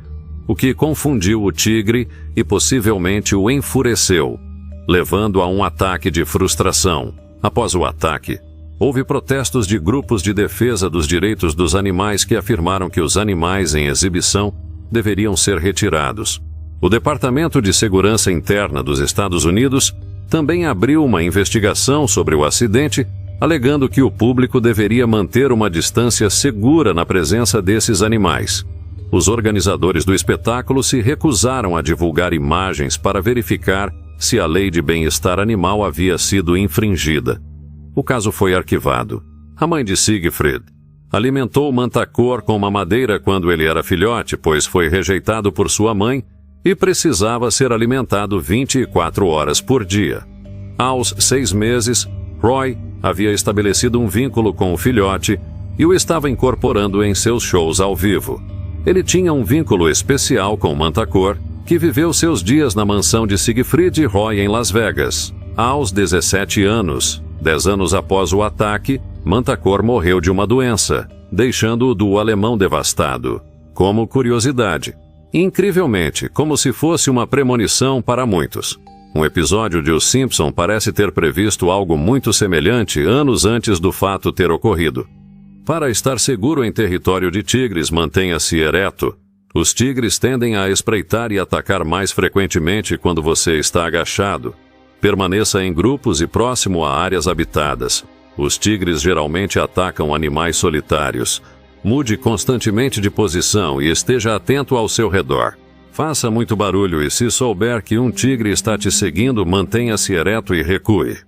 o que confundiu o tigre e possivelmente o enfureceu, levando a um ataque de frustração. Após o ataque, houve protestos de grupos de defesa dos direitos dos animais que afirmaram que os animais em exibição deveriam ser retirados. O Departamento de Segurança Interna dos Estados Unidos também abriu uma investigação sobre o acidente, alegando que o público deveria manter uma distância segura na presença desses animais. Os organizadores do espetáculo se recusaram a divulgar imagens para verificar se a lei de bem-estar animal havia sido infringida. O caso foi arquivado. A mãe de Siegfried alimentou Mantacore com mamadeira quando ele era filhote, pois foi rejeitado por sua mãe e precisava ser alimentado 24 horas por dia. Aos 6 meses, Roy havia estabelecido um vínculo com o filhote e o estava incorporando em seus shows ao vivo. Ele tinha um vínculo especial com Mantacore, que viveu seus dias na mansão de Siegfried e Roy em Las Vegas. Aos 17 anos, 10 anos após o ataque, Mantacore morreu de uma doença, deixando o duo alemão devastado. Como curiosidade, incrivelmente, como se fosse uma premonição para muitos, um episódio de Os Simpson parece ter previsto algo muito semelhante anos antes do fato ter ocorrido. Para estar seguro em território de tigres, mantenha-se ereto. Os tigres tendem a espreitar e atacar mais frequentemente quando você está agachado. Permaneça em grupos e próximo a áreas habitadas. Os tigres geralmente atacam animais solitários. Mude constantemente de posição e esteja atento ao seu redor. Faça muito barulho e, se souber que um tigre está te seguindo, mantenha-se ereto e recue.